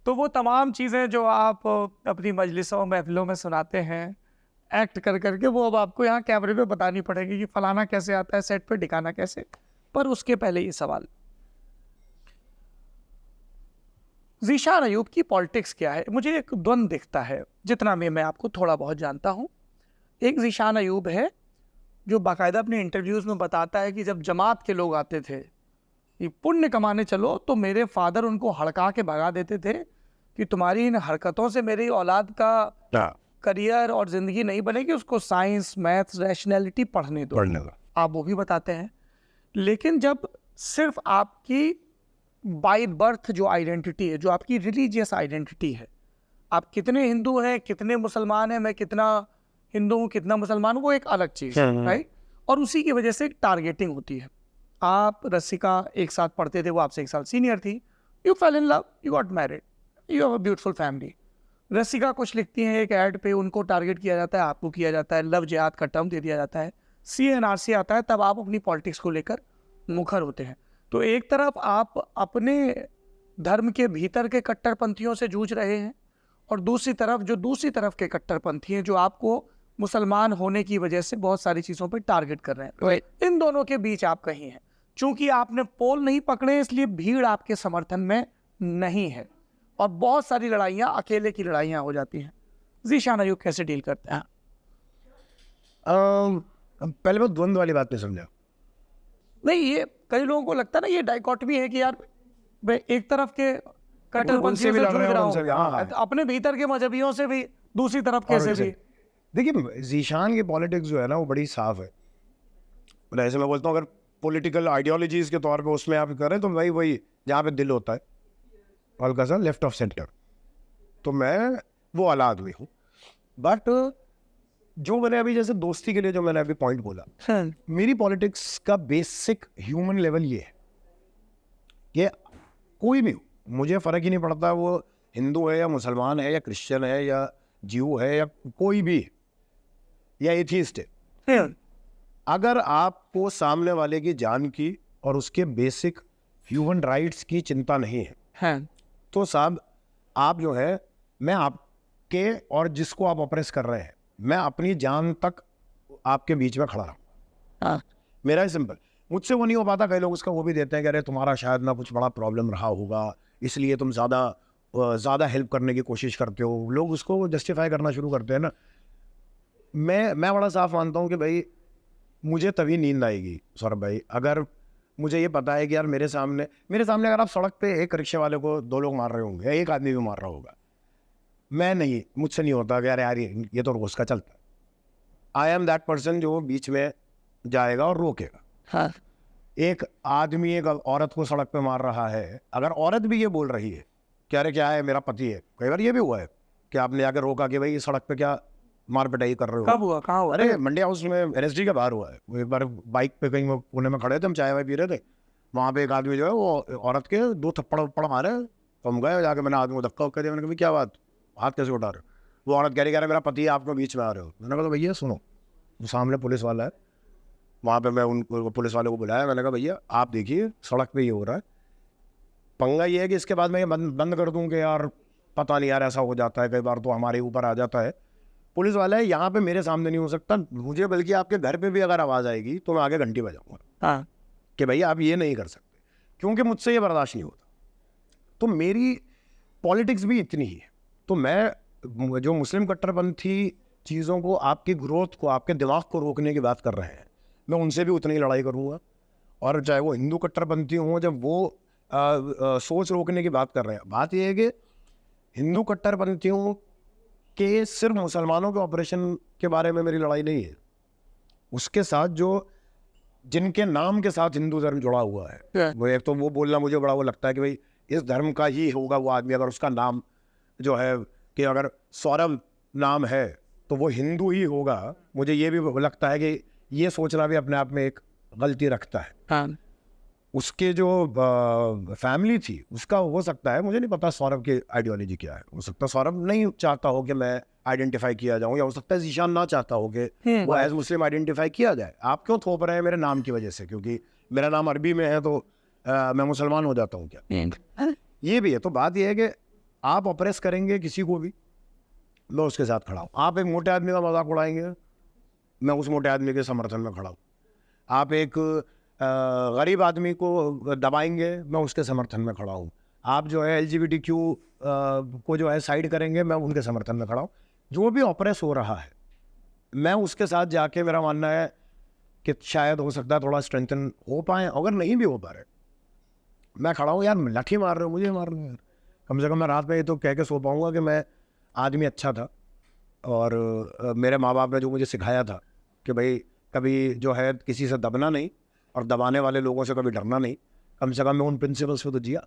तो वो तमाम चीज़ें जो आप अपनी मजलिसों महफिलों में सुनाते हैं, एक्ट कर करके, वो अब आपको यहाँ कैमरे पे बतानी पड़ेगी कि फलाना कैसे आता है सेट पे, ठिकाना कैसे। पर उसके पहले ये सवाल, ज़ीशान अयूब की पॉलिटिक्स क्या है? मुझे एक द्वंद दिखता है, जितना भी मैं आपको थोड़ा बहुत जानता हूँ। एक ज़ीशान अयूब है जो बाकायदा अपने इंटरव्यूज़ में बताता है कि जब जमात के लोग आते थे कि पुण्य कमाने चलो, तो मेरे फादर उनको हड़का के भगा देते थे कि तुम्हारी इन हरकतों से मेरी औलाद का करियर और ज़िंदगी नहीं बनेगी, उसको साइंस, मैथ्स, रैशनैलिटी पढ़ने दो। आप वो भी बताते हैं। लेकिन जब सिर्फ आपकी बाय बर्थ जो आइडेंटिटी है, जो आपकी रिलीजियस आइडेंटिटी है, आप कितने हिंदू हैं, कितने मुसलमान हैं, मैं कितना हिंदू हूँ, कितना मुसलमान हूँ, वो एक अलग चीज़ है, राइट? और उसी की वजह से एक टारगेटिंग होती है। आप रसिका एक साथ पढ़ते थे, वो आपसे एक साल सीनियर थी, you fell in love, you got married, you have a beautiful family. Rasika कुछ लिखती हैं एक ऐड पे, उनको टारगेट किया जाता है, आपको किया जाता है, लव जिहाद का टर्म दे दिया जाता है, CNRC आता है, तब आप अपनी पॉलिटिक्स को लेकर मुखर होते हैं। तो एक तरफ आप अपने धर्म के भीतर के कट्टरपंथियों से जूझ रहे हैं, और दूसरी तरफ जो दूसरी तरफ के कट्टरपंथी हैं, जो आपको मुसलमान होने की वजह से बहुत सारी चीज़ों पे टारगेट कर रहे हैं। इन दोनों के बीच आप कहीं हैं। चूंकि आपने पोल नहीं पकड़े, इसलिए भीड़ आपके समर्थन में नहीं है, और बहुत सारी लड़ाइयाँ अकेले की लड़ाइयाँ हो जाती हैं। ज़ीशान अयूब कैसे डील करते हैं? पहले मैं द्वंद्व वाली बात नहीं समझा। नहीं, ये कई लोगों को लगता है ना, ये डाइकोटमी है कि यार मैं एक तरफ के कट्टरपंथियों से जूझ रहा हूँ, अपने भीतर के मजहबियों से भी, दूसरी तरफ कैसे भी। देखिए, ज़ीशान की पॉलिटिक्स जो है ना, वो बड़ी साफ है। मतलब ऐसे मैं बोलता हूँ, अगर पॉलिटिकल आइडियोलॉजीज के तौर पे उसमें आप करें तो भाई वही जहाँ पे दिल होता है, हल्का सा लेफ्ट ऑफ सेंटर, तो मैं वो वाला आदमी हूँ। बट जो मैंने अभी जैसे दोस्ती के लिए जो मैंने अभी पॉइंट बोला, मेरी पॉलिटिक्स का बेसिक ह्यूमन लेवल ये है कि कोई भी हो, मुझे फ़र्क ही नहीं पड़ता वो हिंदू है या मुसलमान है या क्रिश्चियन है या जीव है या कोई भी या एथीस्ट है, अगर आपको सामने वाले की जान की और उसके बेसिक ह्यूमन राइट्स की चिंता नहीं है, तो साहब आप जो है, मैं आपके और जिसको आप ऑपरेस कर रहे हैं, मैं अपनी जान तक आपके बीच में खड़ा रहूँगा। मेरा ही सिंपल, मुझसे वो नहीं हो पाता। कई लोग उसका वो भी देते हैं कि अरे तुम्हारा शायद ना कुछ बड़ा प्रॉब्लम रहा होगा, इसलिए तुम ज़्यादा हेल्प करने की कोशिश करते हो। लोग उसको जस्टिफाई करना शुरू करते हैं ना। मैं बड़ा साफ मानता हूँ कि भाई मुझे तभी नींद आएगी सौरभ भाई, अगर मुझे ये पता है कि यार मेरे सामने अगर आप सड़क पे एक रिक्शे वाले को 2 लोग मार रहे होंगे, एक आदमी भी मार रहा होगा, मुझसे नहीं होता कि यार ये तो रोज़ का चलता है। आई एम दैट पर्सन जो बीच में जाएगा और रोकेगा। एक आदमी एक औरत को सड़क पे मार रहा है, अगर औरत भी ये बोल रही है कि अरे क्या है, मेरा पति है, कई बार ये भी हुआ है कि आपने आकर रोका कि भाई सड़क पे क्या मार पिटाई कर रहे हो। कब हुआ, कहाँ हुआ? अरे मंडी हाउस में NSD के बाहर हुआ है। वो एक बार बाइक पे कहीं पुणे में खड़े थे, हम चाय वाय पी रहे थे, वहाँ पे एक आदमी जो है वो औरत के 2 थप्पड़ मारे। तो हम गए, जाके मैंने आदमी को धक्का उक्का दिया। मैंने कहा क्या बात, हाथ कैसे उठा रहे हो? वो औरत कह रही मेरा पति है, आपको बीच में आ रहे हो। मैंने कहा तो भैया सुनो, सामने पुलिस वाला है, वहाँ पे मैं उन पुलिस वाले को बुलाया। मैंने कहा भैया आप देखिए सड़क पे ये हो रहा है। पंगा ये है कि इसके बाद मैं ये बंद कर दूँ कि यार पता नहीं यार ऐसा हो जाता है, कई बार तो हमारे ऊपर आ जाता है। पुलिस वाला है, यहाँ पे मेरे सामने नहीं हो सकता मुझे, बल्कि आपके घर पे भी अगर आवाज़ आएगी तो मैं आगे घंटी बजाऊंगा कि भैया आप ये नहीं कर सकते, क्योंकि मुझसे ये बर्दाश्त नहीं होता। तो मेरी पॉलिटिक्स भी इतनी ही है। तो मैं जो मुस्लिम कट्टरपंथी चीज़ों को, आपकी ग्रोथ को, आपके दिमाग को रोकने की बात कर रहे हैं, मैं उनसे भी उतनी लड़ाई करूँगा। और चाहे वो हिंदू कट्टरपंथी हों, जब वो सोच रोकने की बात कर रहे हैं, बात यह है कि हिंदू कट्टरपंथियों के सिर्फ मुसलमानों के ऑपरेशन के बारे में मेरी लड़ाई नहीं है, उसके साथ जो जिनके नाम के साथ हिंदू धर्म जुड़ा हुआ है, वो एक तो वो बोलना मुझे बड़ा वो लगता है कि भाई इस धर्म का ही होगा वो आदमी, अगर उसका नाम जो है कि अगर सौरभ नाम है तो वो हिंदू ही होगा। मुझे ये भी लगता है कि ये सोचना भी अपने आप में एक गलती रखता है। उसके जो फैमिली थी उसका हो सकता है, मुझे नहीं पता सौरभ की आइडियोलॉजी क्या है, हो सकता है सौरभ नहीं चाहता हो कि मैं आइडेंटिफाई किया जाऊं, या हो सकता है ज़ीशान ना चाहता हो कि वो एज मुस्लिम आइडेंटिफाई किया जाए। आप क्यों थोप रहे हैं मेरे नाम की वजह से, क्योंकि मेरा नाम अरबी में है तो मैं मुसलमान हो जाता हूँ क्या? ये भी है। तो बात यह है कि आप ऑपरेस करेंगे किसी को भी, मैं उसके साथ खड़ा हूँ। आप एक मोटे आदमी का मजाक उड़ाएंगे, मैं उस मोटे आदमी के समर्थन में खड़ा हूँ। आप एक गरीब आदमी को दबाएंगे, मैं उसके समर्थन में खड़ा हूँ। आप जो है LGBTQ को जो है साइड करेंगे, मैं उनके समर्थन में खड़ा हूँ। जो भी ऑपरेस हो रहा है, मैं उसके साथ जाके, मेरा मानना है कि शायद हो सकता है थोड़ा स्ट्रेंथन हो पाए, अगर नहीं भी हो पा रहे, मैं खड़ा हूँ। यार लाठी मार रहे हो, मुझे मार रहे हो यार, कम से कम मैं रात में ये तो कह के सो पाऊँगा कि मैं आदमी अच्छा था, और मेरे माँ बाप ने जो मुझे सिखाया था कि भाई कभी जो है किसी से दबना नहीं, और दबाने वाले लोगों से कभी डरना नहीं, कम से कम मैं उन प्रिंसिपल्स पे तो जिया।